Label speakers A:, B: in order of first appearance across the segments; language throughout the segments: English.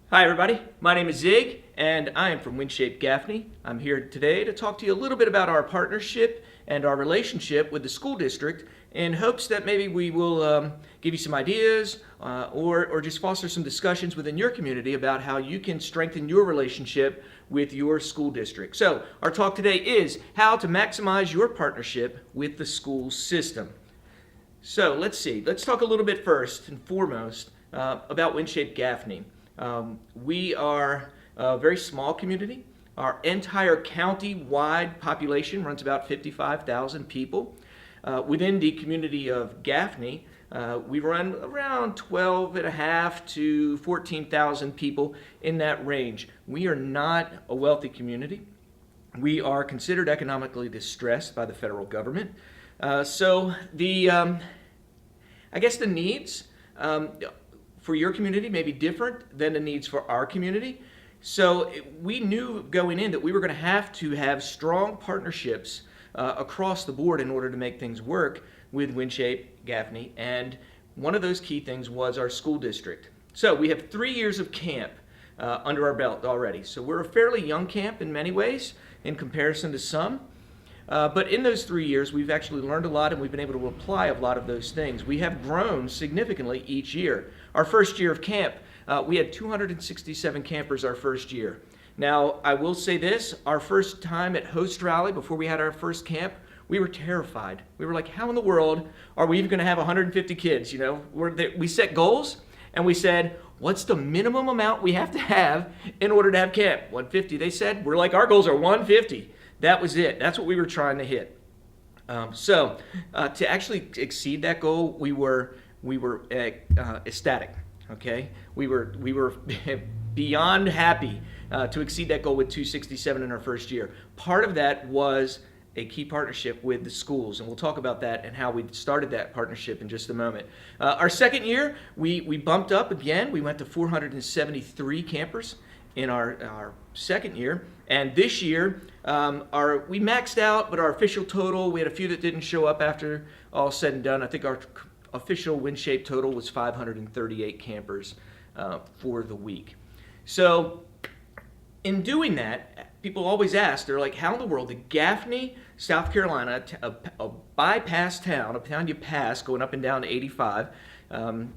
A: Hi everybody, my name is Zig and I am from WinShape Gaffney. I'm here today to talk to you a little bit about our partnership and our relationship with the school district in hopes that maybe we will give you some ideas or just foster some discussions within your community about how you can strengthen your relationship with your school district. So our talk today is how to maximize your partnership with the school system. So let's see, let's talk a little bit first and foremost about WinShape Gaffney. We are a very small community. Our entire county-wide population runs about 55,000 people. Within the community of Gaffney, we run around 12.5 to 14,000 people in that range. We are not a wealthy community. We are considered economically distressed by the federal government. So I guess the needs for your community may be different than the needs for our community. So we knew going in that we were going to have strong partnerships across the board in order to make things work with WinShape Gaffney. And one of those key things was our school district. So we have 3 years of camp under our belt already. So we're a fairly young camp in many ways in comparison to some. But in those 3 years, we've actually learned a lot and we've been able to apply a lot of those things. We have grown significantly each year. Our first year of camp, we had 267 campers our first year. Now, I will say this, our first time at Host Rally, before we had our first camp, we were terrified. We were like, how in the world are we even going to have 150 kids? You know, we set goals and we said, what's the minimum amount we have to have in order to have camp? 150, they said. We're like, our goals are 150. That was it. That's what we were trying to hit. So to actually exceed that goal, we were ecstatic. Okay, we were beyond happy to exceed that goal with 267 in our first year. Part of that was a key partnership with the schools, and we'll talk about that and how we started that partnership in just a moment. Our second year, we bumped up again. We went to 473 campers in our second year, and this year we maxed out, but our official total, we had a few that didn't show up after all said and done. I think our official WinShape total was 538 campers for the week. So in doing that, people always ask, they're like, how in the world did Gaffney, South Carolina, a bypass town, a town you pass going up and down to 85,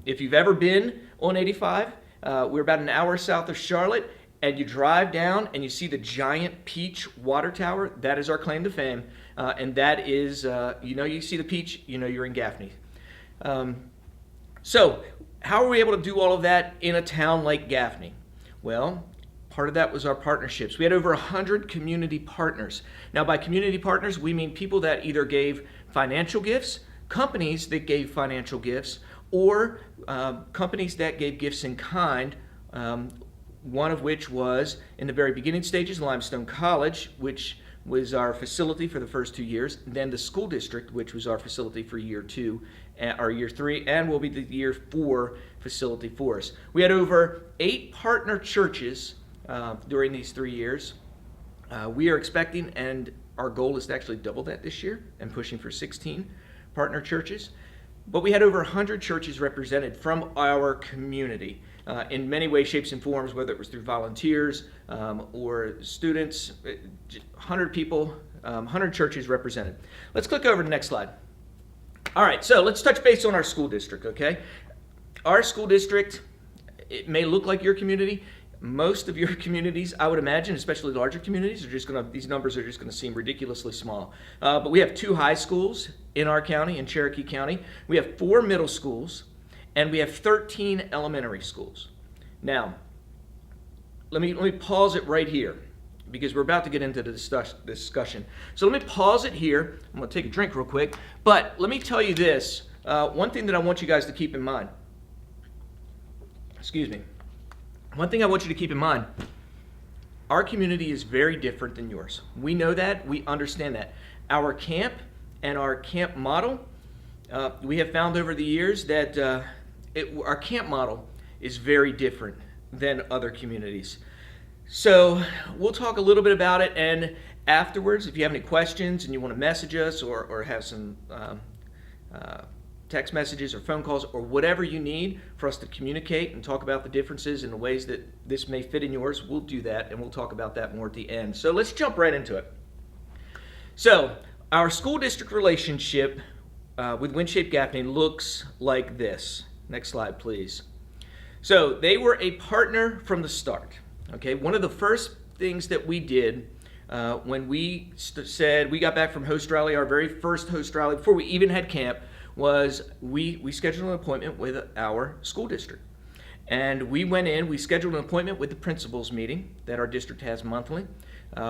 A: if you've ever been on 85, we're about an hour south of Charlotte, and you drive down and you see the giant Peach water tower. That is our claim to fame, and that is, you see the Peach, you know you're in Gaffney. So how are we able to do all of that in a town like Gaffney? Well, part of that was our partnerships. We had over 100 community partners. Now, by community partners, we mean people that either gave financial gifts, companies that gave financial gifts, or companies that gave gifts in kind, one of which was, in the very beginning stages, Limestone College, which was our facility for the first 2 years, then the school district, which was our facility for year 2, or year 3, and will be the year 4 facility for us. We had over 8 partner churches during these 3 years. We are expecting, and our goal is to actually double that this year and pushing for 16 partner churches. But we had over 100 churches represented from our community in many ways, shapes, and forms, whether it was through volunteers or students, 100 people, 100 churches represented. Let's click over to the next slide. All right, so let's touch base on our school district, okay? Our school district, it may look like your community. Most of your communities, I would imagine, especially larger communities, these numbers are just going to seem ridiculously small. But we have 2 high schools in our county, in Cherokee County. We have 4 middle schools, and we have 13 elementary schools. Now, let me pause it right here because we're about to get into the discussion. So let me pause it here. I'm going to take a drink real quick. But let me tell you this. One thing that I want you guys to keep in mind. Excuse me. One thing I want you to keep in mind. Our community is very different than yours. We know that. We understand that. Our camp and our camp model, we have found over the years that our camp model is very different than other communities. So we'll talk a little bit about it, and afterwards, if you have any questions and you want to message us or have some text messages or phone calls or whatever you need for us to communicate and talk about the differences and the ways that this may fit in yours, we'll do that, and we'll talk about that more at the end. So let's jump right into it. So our school district relationship with WinShape Gaffney looks like this. Next slide, please. So they were a partner from the start. Okay, one of the first things that we did when we said we got back from host rally, our very first host rally before we even had camp, was we scheduled an appointment with our school district. And we went in, we scheduled an appointment with the principals meeting that our district has monthly.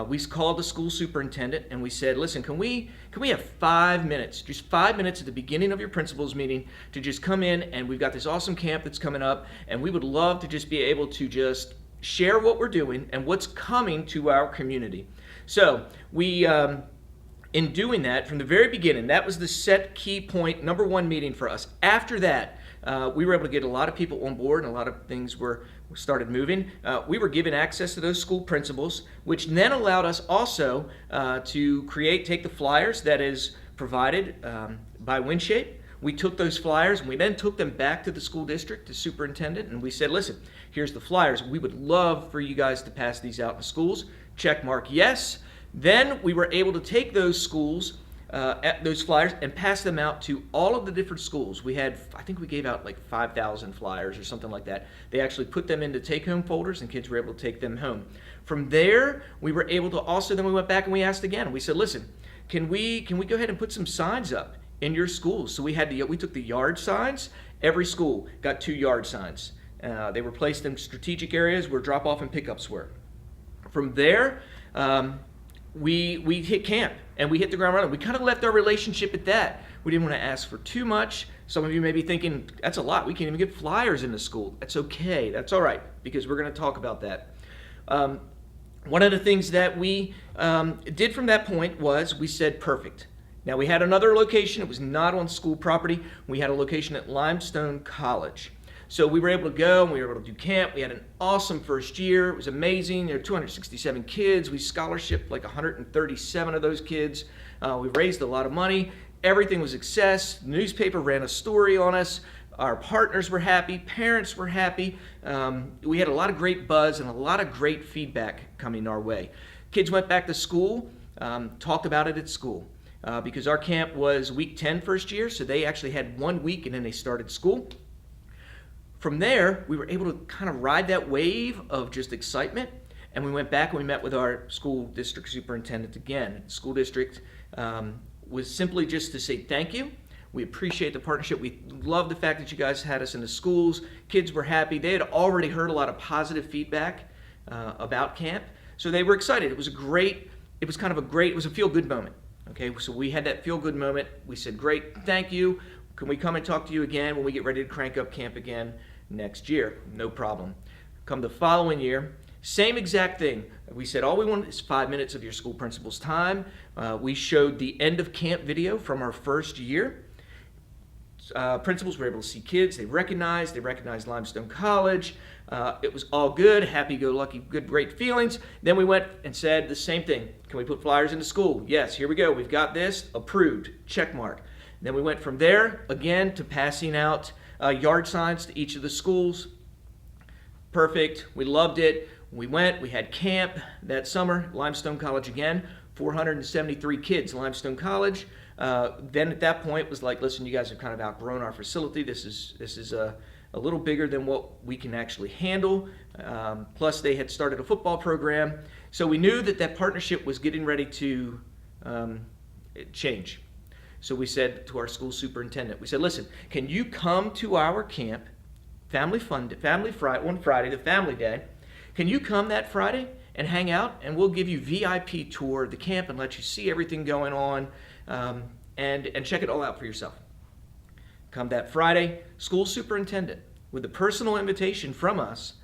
A: We called the school superintendent and we said, listen, can we have 5 minutes, just 5 minutes at the beginning of your principals meeting to just come in, and we've got this awesome camp that's coming up, and we would love to just be able to just share what we're doing and what's coming to our community. So we, in doing that, from the very beginning, that was the set key point, number one meeting for us. After that, we were able to get a lot of people on board, and a lot of things started moving. We were given access to those school principals, which then allowed us also to take the flyers that is provided by WinShape. We took those flyers and we then took them back to the school district, the superintendent, and we said, listen, here's the flyers. We would love for you guys to pass these out in schools. Check mark yes. Then we were able to take those schools, those flyers, and pass them out to all of the different schools. We had, I think we gave out like 5,000 flyers or something like that. They actually put them into take-home folders, and kids were able to take them home. From there, we were able to also, then we went back and we asked again. We said, listen, can we go ahead and put some signs up in your schools? So we took the yard signs. Every school got 2 yard signs. They were placed in strategic areas where drop-off and pickups were. From there, we hit camp and we hit the ground running. We kind of left our relationship at that. We didn't want to ask for too much. Some of you may be thinking, that's a lot. We can't even get flyers in the school. That's okay. That's all right, because we're going to talk about that. One of the things that we did from that point was we said, perfect. Now, we had another location. It was not on school property. We had a location at Limestone College. So we were able to go and we were able to do camp. We had an awesome first year. It was amazing. There were 267 kids. We scholarshiped like 137 of those kids. We raised a lot of money. Everything was a success. The newspaper ran a story on us. Our partners were happy. Parents were happy. We had a lot of great buzz and a lot of great feedback coming our way. Kids went back to school, talked about it at school. Because our camp was week 10 first year, so they actually had 1 week and then they started school. From there, we were able to kind of ride that wave of just excitement, and we went back and we met with our school district superintendent again. The school district was simply just to say thank you. We appreciate the partnership. We love the fact that you guys had us in the schools. Kids were happy. They had already heard a lot of positive feedback about camp, so they were excited. It was a feel-good moment. Okay, so we had that feel-good moment. We said, great, thank you. Can we come and talk to you again when we get ready to crank up camp again next year? No problem. Come the following year, same exact thing. We said, all we want is 5 minutes of your school principal's time. We showed the end of camp video from our first year. Principals were able to see kids. They recognized Limestone College. It was all good, happy-go-lucky, good, great feelings. Then we went and said the same thing. Can we put flyers into school? Yes, here we go. We've got this. Approved. Check mark. Then we went from there, again, to passing out yard signs to each of the schools. Perfect. We loved it. We went. We had camp that summer, Limestone College again. 473 kids, Limestone College. Then at that point, it was like, listen, you guys have kind of outgrown our facility. This is a little bigger than what we can actually handle. Plus, they had started a football program. So we knew that partnership was getting ready to change. So we said to our school superintendent, we said, listen, can you come to our camp, Family Friday, one Friday, the family day. Can you come that Friday and hang out, and we'll give you VIP tour of the camp and let you see everything going on and check it all out for yourself. Come that Friday, school superintendent, with a personal invitation from us,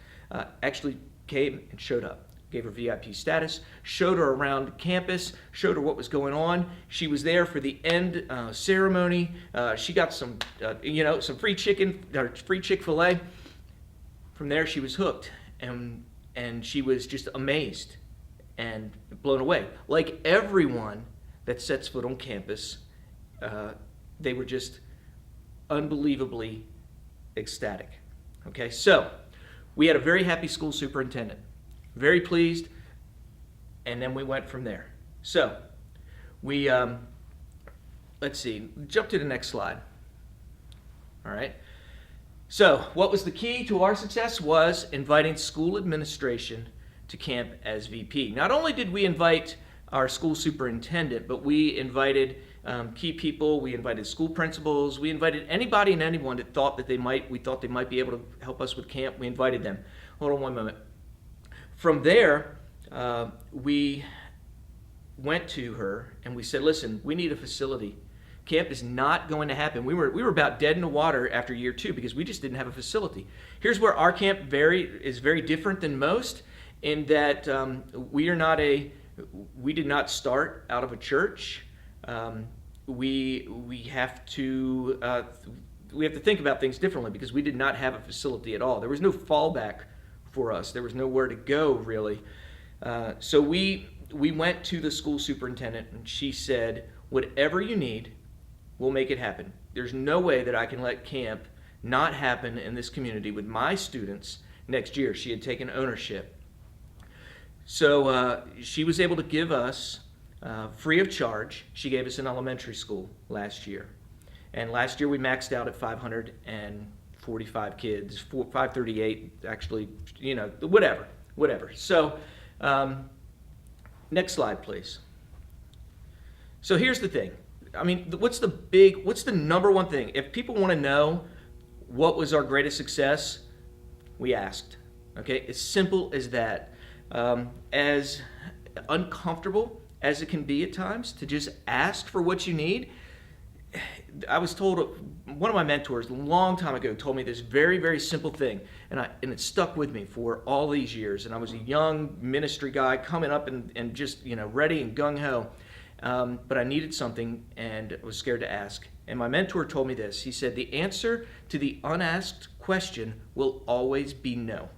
A: actually came and showed up. Gave her VIP status, showed her around campus, showed her what was going on. She was there for the end ceremony. She got some free chicken, or free Chick-fil-A. From there, she was hooked, and she was just amazed and blown away. Like everyone that sets foot on campus, they were just unbelievably ecstatic. Okay, so we had a very happy school superintendent, very pleased, and then we went from there. So we, let's see, jump to the next slide. All right. So what was the key to our success was inviting school administration to camp as VP. Not only did we invite our school superintendent, but we invited key people. We invited school principals. We invited anybody and anyone that thought that we thought they might be able to help us with camp. We invited them. Hold on one moment. From there, we went to her and we said, listen, we need a facility. Camp is not going to happen. We were about dead in the water after year 2 because we just didn't have a facility. Here's where our camp is very different than most, in that we did not start out of a church. We have to think about things differently because we did not have a facility at all. There was no fallback for us. There was nowhere to go really. So we went to the school superintendent and she said, whatever you need, we'll make it happen. There's no way that I can let camp not happen in this community with my students next year. She had taken ownership. So she was able to give us, free of charge, she gave us an elementary school last year. And last year we maxed out at 545 kids, 538 actually, whatever. So next slide, please. So here's the thing. I mean, what's the number one thing? If people want to know what was our greatest success, we asked. Okay, as simple as that. As uncomfortable as it can be at times to just ask for what you need, I was told, one of my mentors a long time ago told me this very, very simple thing, and it stuck with me for all these years. And I was a young ministry guy coming up and just ready and gung-ho. But I needed something and I was scared to ask. And my mentor told me this. He said, the answer to the unasked question will always be no.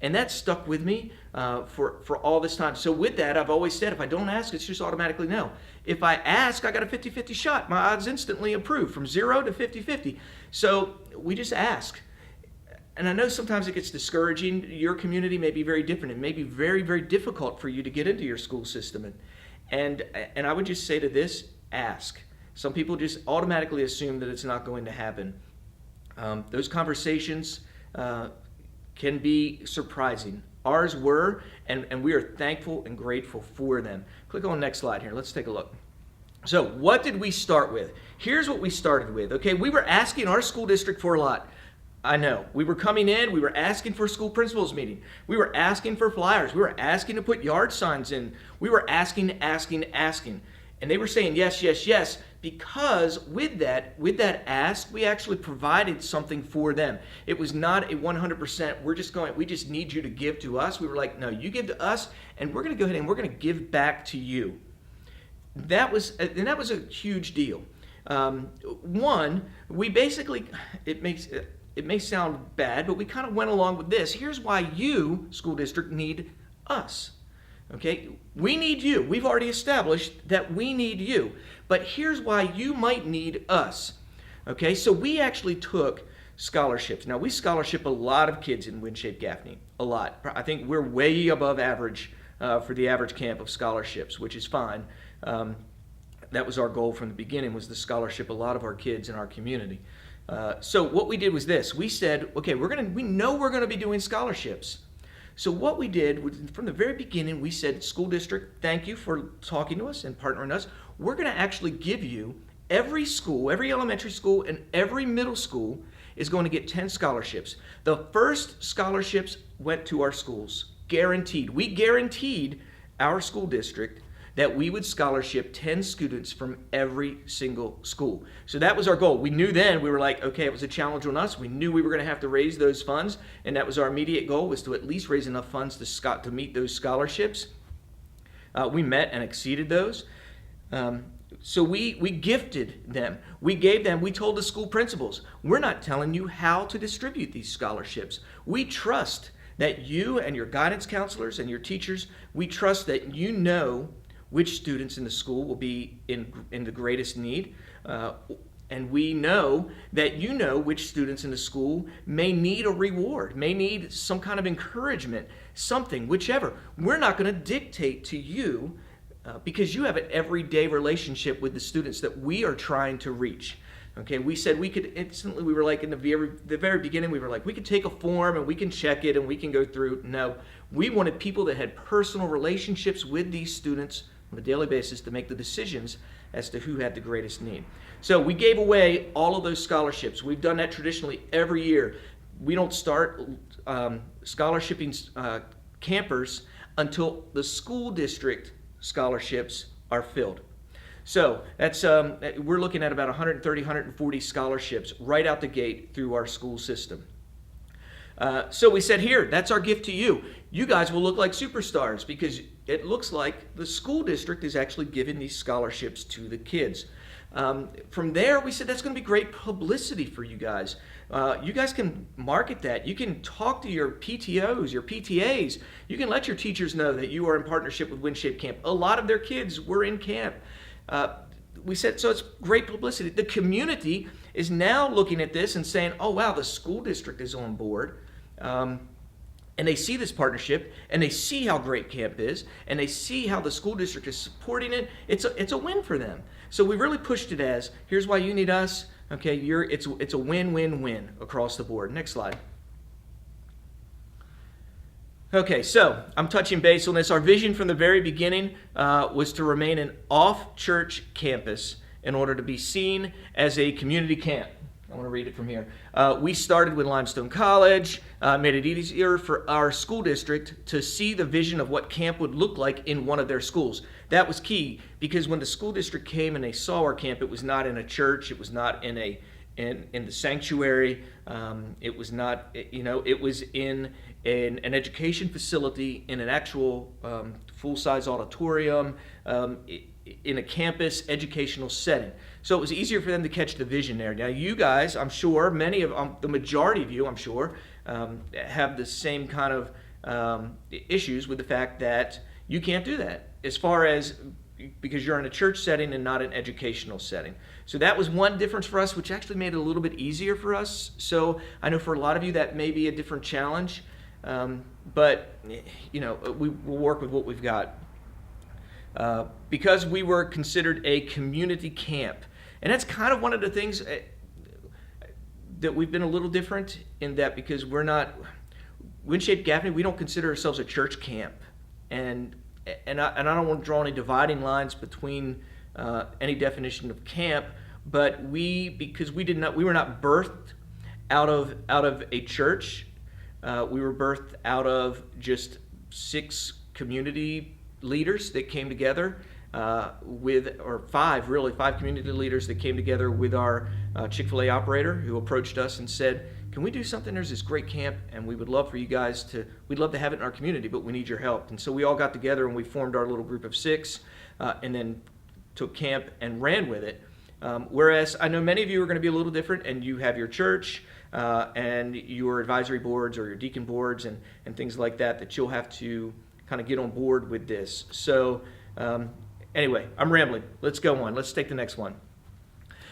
A: And that stuck with me for all this time. So with that, I've always said, if I don't ask, it's just automatically no. If I ask, I got a 50-50 shot. My odds instantly improve from 0 to 50-50. So we just ask. And I know sometimes it gets discouraging. Your community may be very different. It may be very, very difficult for you to get into your school system. And I would just say to this, ask. Some people just automatically assume that it's not going to happen. Those conversations can be surprising. Ours were, and we are thankful and grateful for them. Click on the next slide here. Let's take a look. So what did we start with? Here's what we started with. Okay, we were asking our school district for a lot. I know. We were coming in, we were asking for a school principals meeting. We were asking for flyers. We were asking to put yard signs in. We were asking. And they were saying yes, yes, yes, because with that ask, we actually provided something for them. It was not a 100%, we just need you to give to us. We were like, no, you give to us, and we're going to go ahead and we're going to give back to you. That was a huge deal. One, we basically, it may sound bad, but we kind of went along with this. Here's why you, school district, need us. Okay, we need you. We've already established that we need you. But here's why you might need us. Okay, so we actually took scholarships. Now, we scholarship a lot of kids in WinShape Gaffney, a lot. I think we're way above average for the average camp of scholarships, which is fine. That was our goal from the beginning, was to scholarship a lot of our kids in our community. So what we did was this. We said, okay, we know we're going to be doing scholarships. So what we did was, from the very beginning, we said, school district, thank you for talking to us and partnering us. We're going to actually give you, every school, every elementary school and every middle school is going to get 10 scholarships. The first scholarships went to our schools, guaranteed. We guaranteed our school district that we would scholarship 10 students from every single school. So that was our goal. We knew then, we were like, okay, it was a challenge on us. We knew we were going to have to raise those funds, and that was our immediate goal, was to at least raise enough funds to meet those scholarships. We met and exceeded those. So we gifted them. We gave them, we told the school principals, we're not telling you how to distribute these scholarships. We trust that you and your guidance counselors and your teachers, we trust that you know which students in the school will be in the greatest need. And we know that you know which students in the school may need a reward, may need some kind of encouragement, something, whichever. We're not going to dictate to you because you have an everyday relationship with the students that we are trying to reach. Okay, we said we could instantly, we were like in the very beginning, we were like, we could take a form and we can check it and we can go through. No, we wanted people that had personal relationships with these students on a daily basis to make the decisions as to who had the greatest need. So we gave away all of those scholarships. We've done that traditionally every year. We don't start scholarshiping campers until the school district scholarships are filled. So that's we're looking at about 130, 140 scholarships right out the gate through our school system. So we said, here, that's our gift to you. You guys will look like superstars because it looks like the school district is actually giving these scholarships to the kids. From there, we said that's going to be great publicity for you guys. You guys can market that. You can talk to your PTOs, your PTAs. You can let your teachers know that you are in partnership with WinShape Camp. A lot of their kids were in camp. We said, so it's great publicity. The community is now looking at this and saying, oh, wow, the school district is on board. And they see this partnership, and they see how great camp is, and they see how the school district is supporting it. It's a win for them. So we really pushed it as, here's why you need us. Okay, it's a win-win-win across the board. Next slide. Okay, so I'm touching base on this. Our vision from the very beginning was to remain an off-church campus in order to be seen as a community camp. I want to read it from here. We started with Limestone College, made it easier for our school district to see the vision of what camp would look like in one of their schools. That was key because when the school district came and they saw our camp, it was not in a church, it was not in the sanctuary, it was not, it was in an education facility, in an actual full-size auditorium, in a campus educational setting. So it was easier for them to catch the vision there. Now you guys, I'm sure, many of the majority of you, I'm sure, have the same kind of issues with the fact that you can't do that as far as because you're in a church setting and not an educational setting. So that was one difference for us, which actually made it a little bit easier for us. So I know for a lot of you that may be a different challenge, but we will work with what we've got. Because we were considered a community camp. And that's kind of one of the things that we've been a little different in that because we're not, WinShape Gaffney, we don't consider ourselves a church camp. And I don't want to draw any dividing lines between any definition of camp, but because we were not birthed out of a church. We were birthed out of just 6 community leaders that came together five community leaders that came together with our Chick-fil-A operator who approached us and said, can we do something? There's this great camp and we would love for you guys we'd love to have it in our community, but we need your help. And so we all got together and we formed our little group of 6 and then took camp and ran with it. Whereas I know many of you are going to be a little different and you have your church and your advisory boards or your deacon boards and things like that you'll have to kind of get on board with this. So anyway, I'm rambling. Let's go on. Let's take the next one.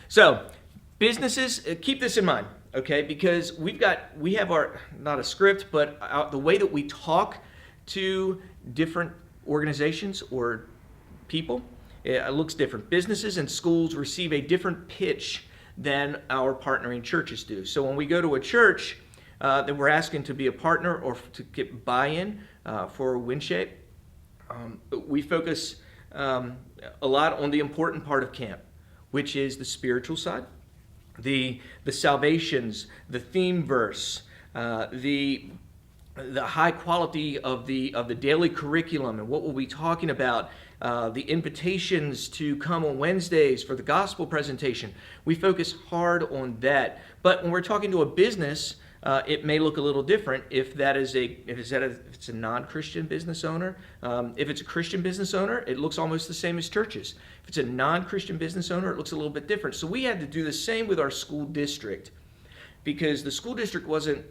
A: So businesses, keep this in mind, okay? Because we have our, not a script, but the way that we talk to different organizations or people, it looks different. Businesses and schools receive a different pitch than our partnering churches do. So when we go to a church that we're asking to be a partner or to get buy-in for WinShape, we focus a lot on the important part of camp, which is the spiritual side, the salvations, the theme verse, the high quality of the daily curriculum and what we'll be talking about, the invitations to come on Wednesdays for the gospel presentation. We focus hard on that. But when we're talking to a business, it may look a little different if it's a non-Christian business owner. If it's a Christian business owner, it looks almost the same as churches. If it's a non-Christian business owner, it looks a little bit different. So we had to do the same with our school district because the school district wasn't,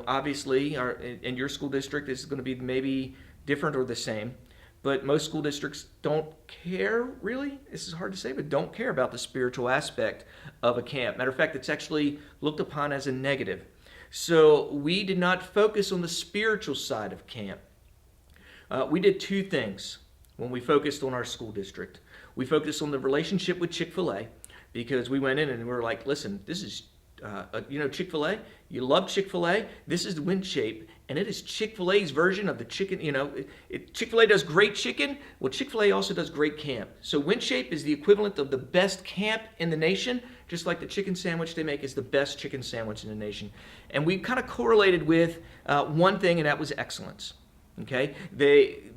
A: obviously, and your school district is going to be maybe different or the same. but most school districts don't care, really. This is hard to say, but don't care about the spiritual aspect of a camp. Matter of fact, it's actually looked upon as a negative. So we did not focus on the spiritual side of camp. We did two things when we focused on our school district. We focused on the relationship with Chick-fil-A, because we went in and we were like, listen, this is, Chick-fil-A, you love Chick-fil-A, this is the WinShape, and it is Chick-fil-A's version of the chicken, Chick-fil-A does great chicken, well, Chick-fil-A also does great camp. So WinShape is the equivalent of the best camp in the nation, just like the chicken sandwich they make is the best chicken sandwich in the nation. And we kind of correlated with one thing, and that was excellence. Okay,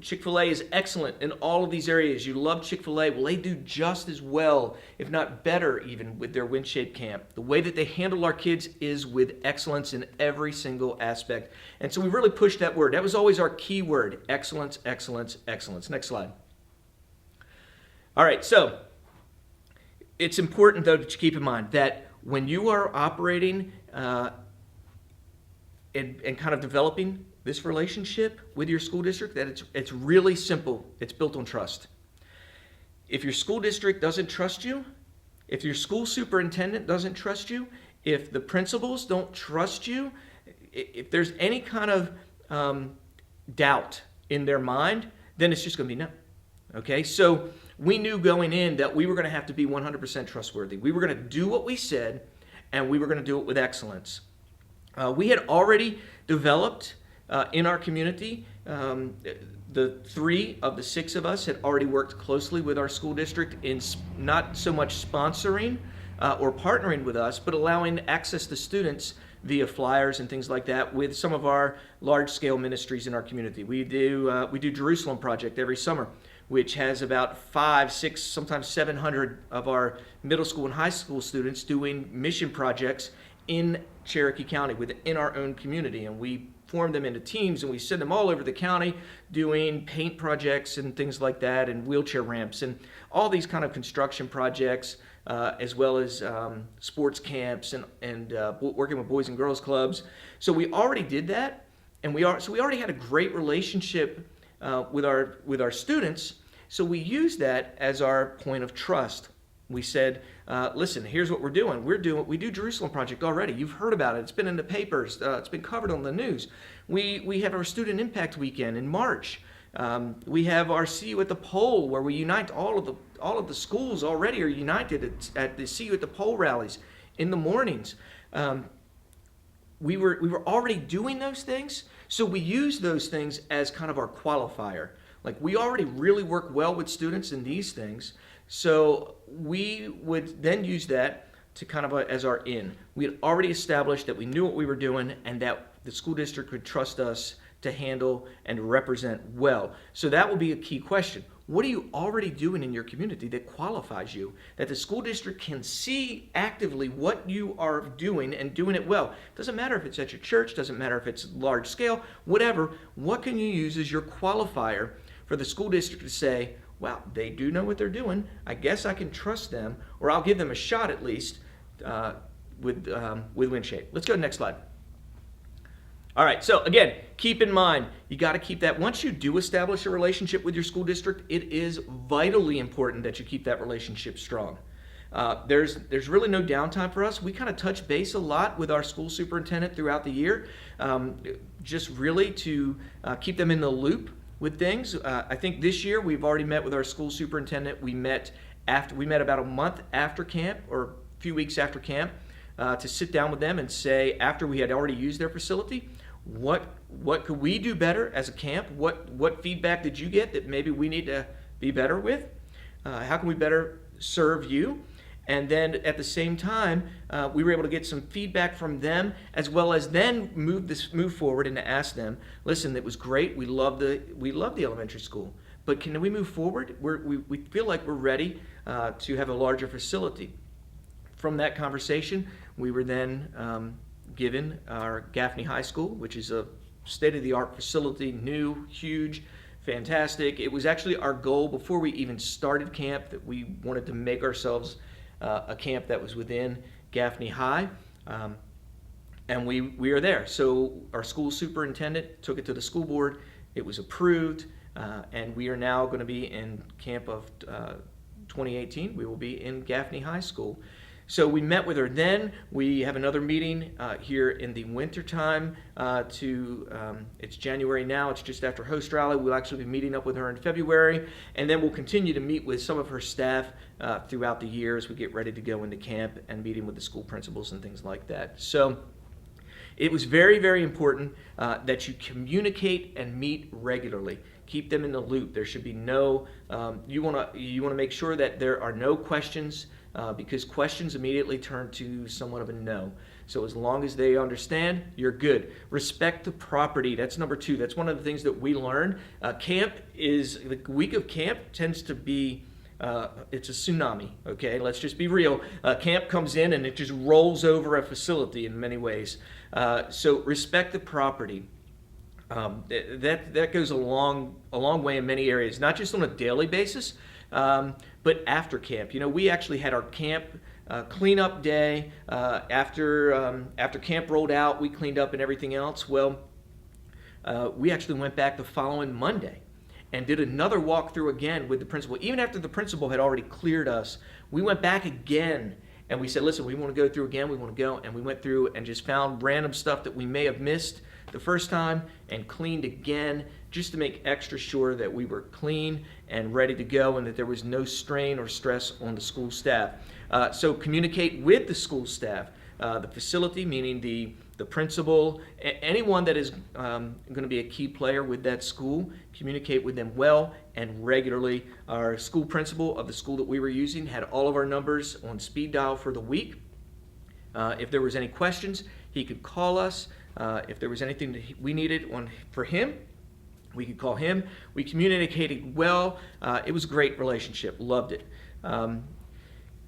A: Chick-fil-A is excellent in all of these areas. You love Chick-fil-A. Well, they do just as well, if not better even, with their WinShape camp. The way that they handle our kids is with excellence in every single aspect. And so we really pushed that word. That was always our key word, excellence, excellence, excellence. Next slide. All right, so it's important, though, that you keep in mind that when you are operating and kind of developing this relationship with your school district, that it's really simple. It's built on trust. If your school district doesn't trust you, if your school superintendent doesn't trust you, if the principals don't trust you, if there's any kind of doubt in their mind, then it's just going to be no. Okay, so we knew going in that we were going to have to be 100% trustworthy. We were going to do what we said, and we were going to do it with excellence. We had already developed in our community, the 3 of the 6 of us had already worked closely with our school district in not so much sponsoring or partnering with us, but allowing access to students via flyers and things like that with some of our large-scale ministries in our community. We do Jerusalem Project every summer, which has about 500, 600, sometimes 700 of our middle school and high school students doing mission projects in Cherokee County within our own community, and we form them into teams and we send them all over the county doing paint projects and things like that, and wheelchair ramps and all these kind of construction projects, as well as sports camps and working with boys and girls clubs. So we already did that, and we already had a great relationship with our students. So we used that as our point of trust. We said, listen, here's what we're doing. We do Jerusalem Project already. You've heard about it. It's been in the papers. It's been covered on the news. We have our Student Impact Weekend in March. We have our See You at the Pole, where we unite all of the schools already are united at the See You at the Pole rallies in the mornings. We were already doing those things, so we use those things as kind of our qualifier. Like, we already really work well with students in these things. So we would then use that to kind of as our in. We had already established that we knew what we were doing and that the school district could trust us to handle and represent well. So that will be a key question. What are you already doing in your community that qualifies you, that the school district can see actively what you are doing and doing it well? Doesn't matter if it's at your church, doesn't matter if it's large scale, whatever. What can you use as your qualifier for the school district to say, wow, they do know what they're doing. I guess I can trust them, or I'll give them a shot at least with WinShape. Let's go to the next slide. All right, so again, keep in mind, you got to keep that. Once you do establish a relationship with your school district, it is vitally important that you keep that relationship strong. There's really no downtime for us. We kind of touch base a lot with our school superintendent throughout the year, just really to keep them in the loop with things. I think this year we've already met with our school superintendent. We met about a month after camp, or a few weeks after camp, to sit down with them and say, after we had already used their facility, what could we do better as a camp? What feedback did you get that maybe we need to be better with? How can we better serve you? And then at the same time, we were able to get some feedback from them, as well as then move forward and to ask them, listen, it was great. We love the elementary school, but can we move forward? We feel like we're ready to have a larger facility. From that conversation, we were then given our Gaffney High School, which is a state-of-the-art facility, new, huge, fantastic. It was actually our goal before we even started camp that we wanted to make ourselves a camp that was within Gaffney High, and we are there. So our school superintendent took it to the school board. It was approved. And we are now going to be in camp of 2018. We will be in Gaffney High School. So we met with her then. We have another meeting here in the wintertime it's January now. It's just after Host Rally. We'll actually be meeting up with her in February. And then we'll continue to meet with some of her staff throughout the year as we get ready to go into camp and meeting with the school principals and things like that. So it was very, very important that you communicate and meet regularly. Keep them in the loop. There should be no, you want to make sure that there are no questions because questions immediately turn to somewhat of a no. So as long as they understand, you're good. Respect the property. That's number 2. That's one of the things that we learned. The week of camp tends to be, it's a tsunami, okay? Let's just be real. Camp comes in and it just rolls over a facility in many ways. So respect the property. That goes a long way in many areas, not just on a daily basis, but after camp. We actually had our camp cleanup day after camp rolled out. We cleaned up and everything else. Well, we actually went back the following Monday and did another walkthrough again with the principal. Even after the principal had already cleared us, we went back again and we said, listen, we want to go through again. We want to go. And we went through and just found random stuff that we may have missed the first time and cleaned again just to make extra sure that we were clean and ready to go and that there was no strain or stress on the school staff. So communicate with the school staff, the facility, meaning the principal, anyone that is going to be a key player with that school. Communicate with them well and regularly. Our school principal of the school that we were using had all of our numbers on speed dial for the week. If there was any questions, he could call us. If there was anything that we needed for him, we could call him. We communicated well. It was a great relationship. Loved it.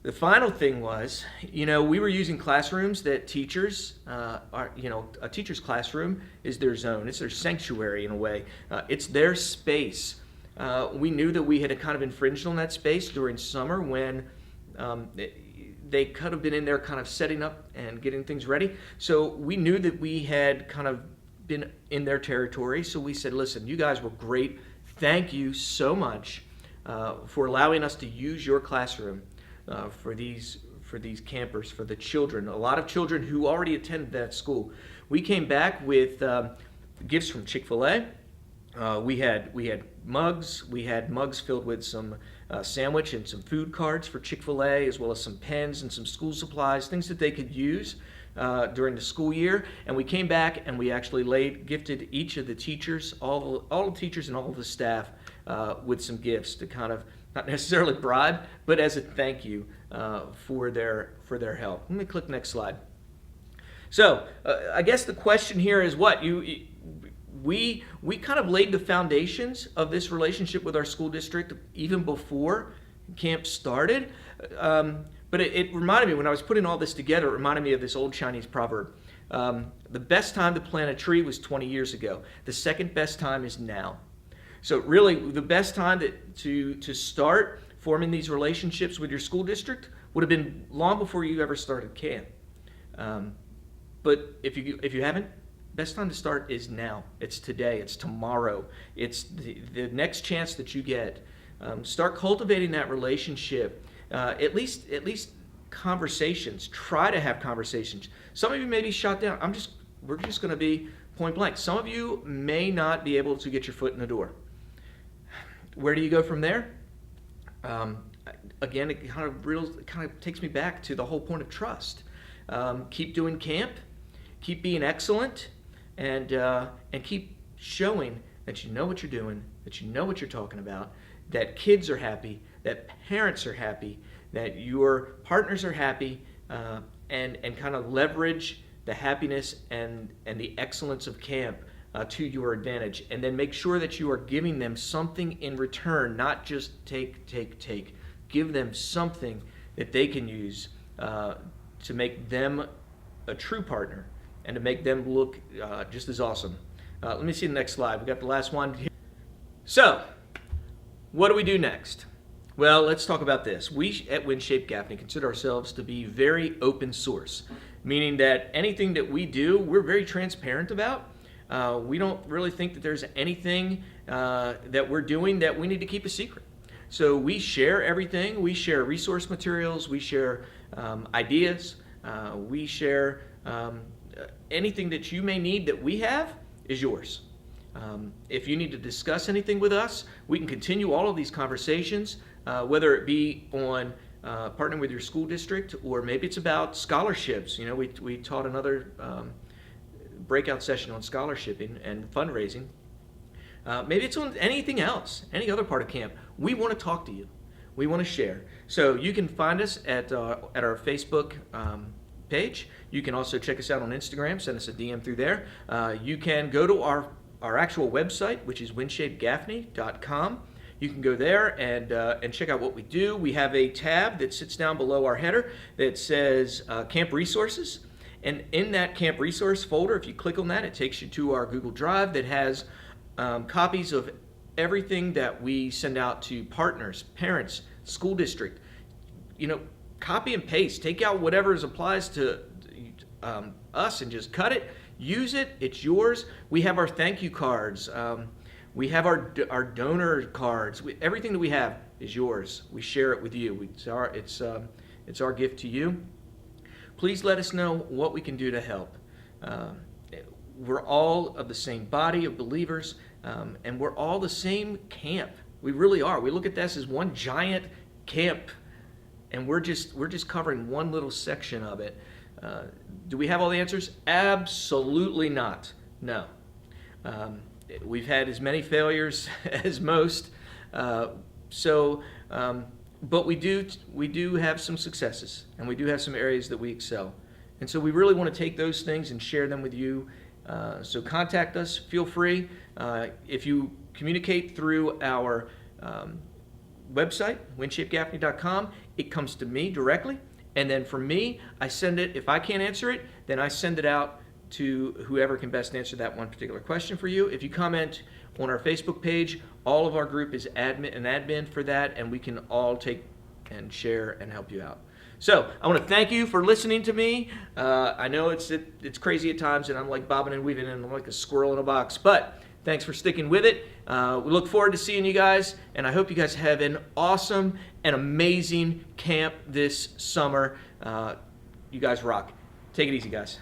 A: The final thing was, we were using classrooms that teachers a teacher's classroom is their zone. It's their sanctuary in a way. It's their space. We knew that we had kind of infringed on that space during summer when they could have been in there kind of setting up and getting things ready. So we knew that we had kind of been in their territory. So we said, listen, you guys were great. Thank you so much for allowing us to use your classroom for these campers, for the children. A lot of children who already attended that school. We came back with gifts from Chick-fil-A. We had mugs. We had mugs filled with some sandwich and some food cards for Chick-fil-A, as well as some pens and some school supplies, things that they could use during the school year. And we came back and we actually gifted each of the teachers, all the teachers and all of the staff with some gifts to kind of, not necessarily bribe, but as a thank you for their help. Let me click next slide. So I guess the question here is what? We kind of laid the foundations of this relationship with our school district even before camp started. But it reminded me, when I was putting all this together, it reminded me of this old Chinese proverb. The best time to plant a tree was 20 years ago. The second best time is now. So really, the best time to start forming these relationships with your school district would have been long before you ever started camp. But if you haven't, best time to start is now. It's today. It's tomorrow. It's the next chance that you get. Start cultivating that relationship. At least conversations. Try to have conversations. Some of you may be shot down. We're just going to be point blank. Some of you may not be able to get your foot in the door. Where do you go from there? Again, it kind of takes me back to the whole point of trust. Keep doing camp. Keep being excellent. And keep showing that you know what you're doing, that you know what you're talking about, that kids are happy, that parents are happy, that your partners are happy, and kind of leverage the happiness and the excellence of camp to your advantage. And then make sure that you are giving them something in return, not just take. Give them something that they can use to make them a true partner and to make them look just as awesome. Let me see the next slide. We got the last one here. So, what do we do next? Well, let's talk about this. We at WinShape Gaffney consider ourselves to be very open source, meaning that anything that we do, we're very transparent about. We don't really think that there's anything that we're doing that we need to keep a secret. So we share everything. We share resource materials. We share ideas. We share anything that you may need that we have is yours. If you need to discuss anything with us, we can continue all of these conversations, whether it be on partnering with your school district, or maybe it's about scholarships. You know, we taught another breakout session on scholarshiping and fundraising. Maybe it's on anything else, any other part of camp. We want to talk to you. We want to share. So you can find us at our Facebook page. You can also check us out on Instagram. Send us a DM through there. You can go to our actual website, which is WinShapeGaffney.com. You can go there and check out what we do. We have a tab that sits down below our header that says Camp Resources. And in that Camp Resource folder, if you click on that, it takes you to our Google Drive that has copies of everything that we send out to partners, parents, school district. You know, copy and paste. Take out whatever applies to us and just cut it. Use it. It's yours. We have our thank you cards. We have our donor cards. Everything that we have is yours. We share it with you. It's our gift to you. Please let us know what we can do to help. We're all of the same body of believers, and we're all the same camp. We really are. We look at this as one giant camp, and we're just covering one little section of it. Do we have all the answers? Absolutely not. No. We've had as many failures as most, but we do have some successes, and we do have some areas that we excel. And so we really want to take those things and share them with you. So contact us. Feel free. If you communicate through our website, WinShapeGaffney.com, it comes to me directly. And then for me, I send it. If I can't answer it, then I send it out to whoever can best answer that one particular question for you. If you comment on our Facebook page, all of our group is admin for that, and we can all take and share and help you out. So I want to thank you for listening to me. I know it's crazy at times, and I'm like bobbing and weaving, and I'm like a squirrel in a box, but thanks for sticking with it. We look forward to seeing you guys, and I hope you guys have an awesome and amazing camp this summer. You guys rock. Take it easy, guys.